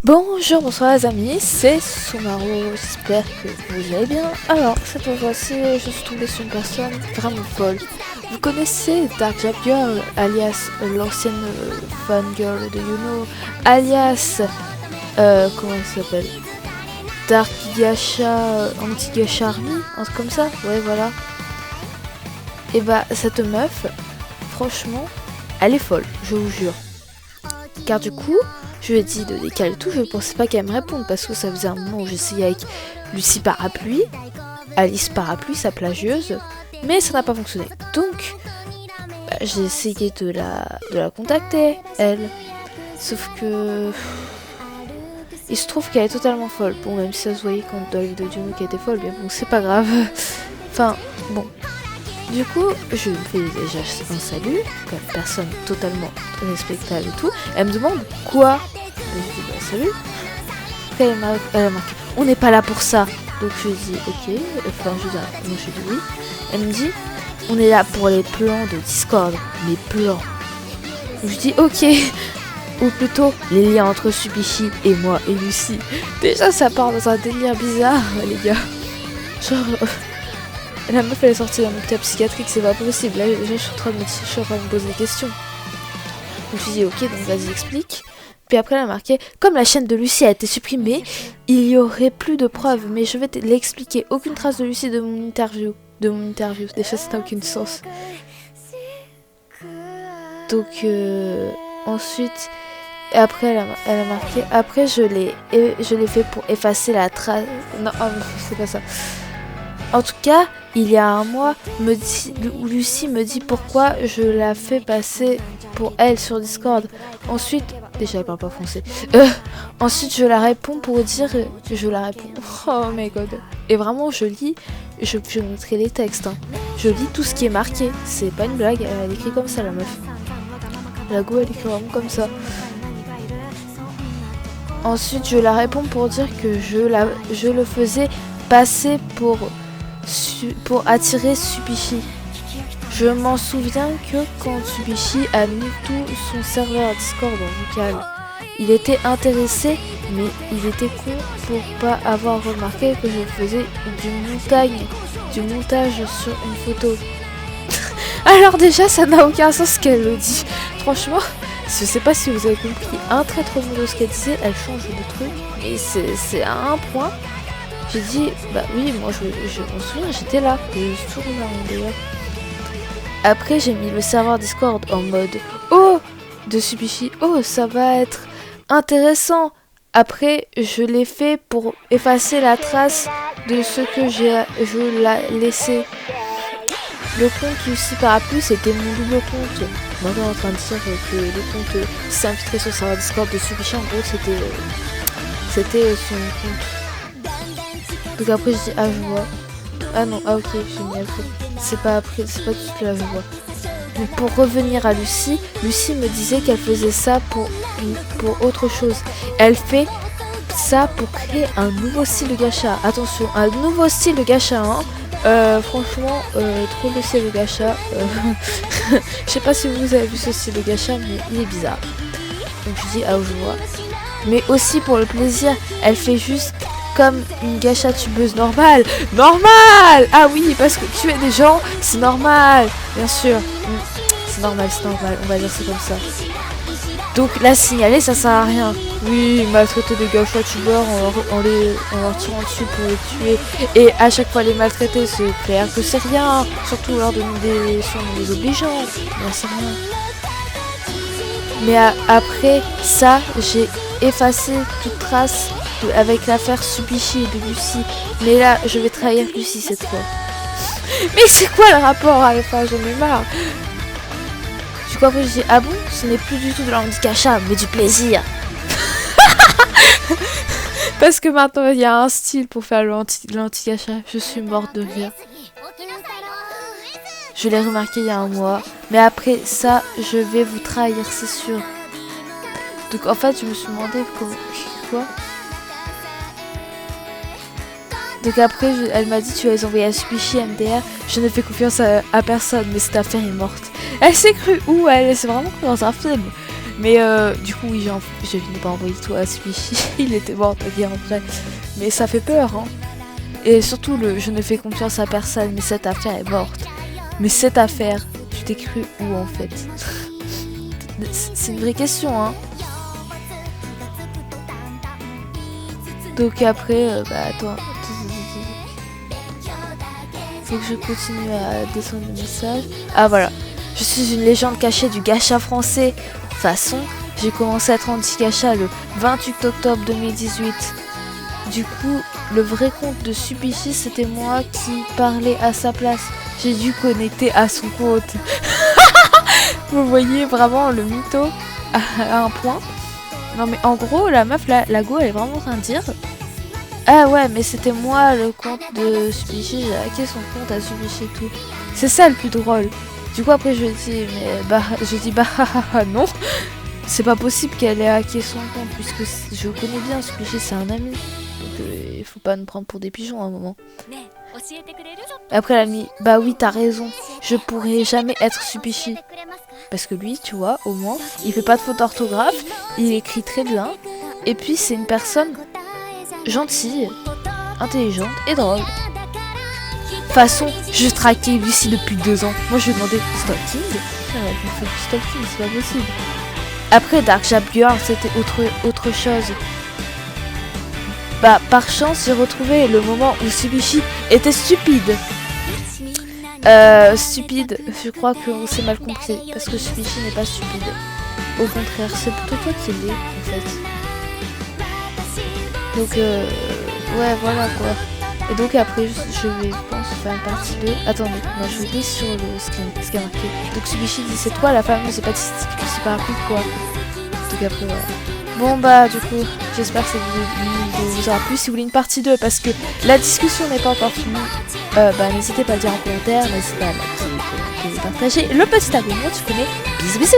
Bonjour, bonsoir les amis, c'est Sumaru, j'espère que vous allez bien. Alors, cette fois-ci, je suis tombée sur une personne vraiment folle. Vous connaissez Dark Jab Girl, alias l'ancienne fan girl de Yuno, alias, comment elle s'appelle, Dark Gacha, Anti-Gacha Army, un truc comme ça, ouais voilà. Et bah, cette meuf, franchement, elle est folle, je vous jure. Car du coup, je lui ai dit de décaler tout, je ne pensais pas qu'elle me réponde parce que ça faisait un moment où j'essayais avec Lucie Parapluie, Alice Parapluie, sa plagieuse, mais ça n'a pas fonctionné. Donc, j'ai essayé de la contacter, elle. Sauf que... il se trouve qu'elle est totalement folle. Bon, même si ça se voyait quand dans la vidéo de Juno qu'elle était folle, mais bon, c'est pas grave. Enfin, bon. Du coup, je me fais déjà un salut, comme personne totalement respectable et tout. Elle me demande quoi. Je lui dis bah, salut. Elle a marqué on n'est pas là pour ça. Donc je lui dis ok. Enfin, je lui dis oui. Elle me dit on est là pour les plans de Discord. Les plans. Je dis ok. Ou plutôt les liens entre Subishi et moi et Lucie. Déjà, ça part dans un délire bizarre, les gars. Genre. La meuf elle est sortie d'un hôpital psychiatrique, c'est pas possible. Là déjà je suis en train de me poser des questions. Donc je me suis dit ok, donc vas-y explique. Puis après elle a marqué comme la chaîne de Lucie a été supprimée, il y aurait plus de preuves, mais je vais l'expliquer. Aucune trace de Lucie de mon interview. Déjà ça n'a aucun sens. Donc ensuite, après elle a marqué après je l'ai fait pour effacer la trace. Non, oh, c'est pas ça. En tout cas, il y a un mois, Lucie me dit pourquoi je la fais passer pour elle sur Discord. Ensuite, déjà elle parle pas français. Ensuite, je la réponds pour dire, Oh my god. Et vraiment, je lis, je montrer les textes. Hein. Je lis tout ce qui est marqué. C'est pas une blague. Elle écrit comme ça, la meuf. La go, elle écrit vraiment comme ça. Ensuite, je la réponds pour dire que je le faisais passer pour attirer Subishi. Je m'en souviens que quand Subishi a mis tout son serveur Discord en vocal, il était intéressé, mais il était con pour pas avoir remarqué que je faisais du montage sur une photo. Alors déjà, ça n'a aucun sens ce qu'elle le dit. Franchement, je sais pas si vous avez compris un trait trop bon de ce qu'elle disait, elle change de truc, mais c'est à un point. J'ai dit, bah oui, moi je m'en souviens, j'étais là, je suis toujours là d'ailleurs. Après, j'ai mis le serveur Discord en mode oh de Subishi, oh ça va être intéressant. Après, je l'ai fait pour effacer la trace de ce que je l'ai laissé. Le compte Lucie Parapluie, c'était mon double compte. Maintenant, on est en train de dire que le compte s'est infiltré sur le serveur Discord de Subishi, en gros, c'était son compte. Donc après je dis ah je vois. Ah non, ah ok, j'ai mis après. C'est pas tout de suite là je vois. Donc pour revenir à Lucie, Lucie me disait qu'elle faisait ça pour autre chose. Elle fait ça pour créer un nouveau style de gacha. Attention, un nouveau style de gacha hein. Franchement, trop de style de gacha. Je sais pas si vous avez vu ce style de gacha, mais il est bizarre. Donc je dis ah je vois. Mais aussi pour le plaisir, elle fait juste comme une gacha tubeuse normale. Normal. Ah oui, parce que tuer des gens, c'est normal. Bien sûr. C'est normal, on va dire c'est comme ça. Donc la signaler, ça sert à rien. Oui, maltraiter des gacha tubeurs en leur tirant dessus pour les tuer. Et à chaque fois les maltraiter, c'est clair que c'est rien. Surtout leur donner des soins des obligeants. Bien c'est rien. Mais après ça, j'ai effacé toute trace avec l'affaire Subishi et de Lucie. Mais là, je vais trahir Lucie cette fois. Mais c'est quoi le rapport à la fin? J'en ai marre. Du coup, après, je dis ah bon, ce n'est plus du tout de l'anti-gacha, mais du plaisir. Parce que maintenant, il y a un style pour faire l'anti-gacha. Je suis morte de rire. Je l'ai remarqué il y a un mois. Mais après ça, je vais vous trahir, c'est sûr. Donc en fait, je me suis demandé quoi. Donc après, elle m'a dit tu vas les envoyer à Subishi MDR. Je ne fais confiance à personne, mais cette affaire est morte. Elle s'est crue où elle s'est vraiment crue dans un film. Mais du coup, oui, je n'ai pas envoyé tout à Subishi. Il était mort de dire en vrai. Mais ça fait peur, hein. Et surtout, je ne fais confiance à personne, mais cette affaire est morte. Mais cette affaire, tu t'es cru où en fait? C'est une vraie question, hein. Donc après, bah attends. Faut que je continue à descendre le message. Ah voilà. Je suis une légende cachée du gacha français. De toute façon, j'ai commencé à être anti-gacha le 28 octobre 2018. Du coup, le vrai compte de Subishi, c'était moi qui parlais à sa place. J'ai dû connecter à son compte. Vous voyez vraiment le mytho à un point. Non mais en gros, la meuf, la go, elle est vraiment en train de dire... Ah ouais, mais c'était moi le compte de Subishi, j'ai hacké son compte à Subishi et tout. C'est ça le plus drôle. Du coup après je dis, non. C'est pas possible qu'elle ait hacké son compte, puisque je connais bien Subishi, c'est un ami. Donc il faut pas nous prendre pour des pigeons à un moment. Après elle a mis, bah oui t'as raison, je pourrais jamais être Subishi. Parce que lui, tu vois, au moins, il fait pas de faute d'orthographe, il écrit très bien. Et puis c'est une personne gentille, intelligente et drôle. De toute façon, je traquais Lucie depuis 2 ans. Moi je lui demandais stalking. Elle me fait du stalking, c'est pas possible. Après Dark Jab Girl, c'était autre chose. Bah par chance j'ai retrouvé le moment où Subishi était stupide. Stupide, je crois qu'on s'est mal compris. Parce que Subishi n'est pas stupide. Au contraire, c'est plutôt toi qui l'es en fait. Donc ouais voilà quoi. Et donc après je vais pense faire une partie 2. Attendez, moi je lis sur le screen ce qui a marqué. Donc Subishi dit c'est toi la fameuse hépatite c'est pas rapide quoi. Donc après voilà. Bon bah du coup j'espère que cette vidéo vous aura plu. Si vous voulez une partie 2 parce que la discussion n'est pas encore finie, bah n'hésitez pas à le dire en commentaire, n'hésitez pas à liker, partager le petit abonnement, tu connais. Bisous bisous.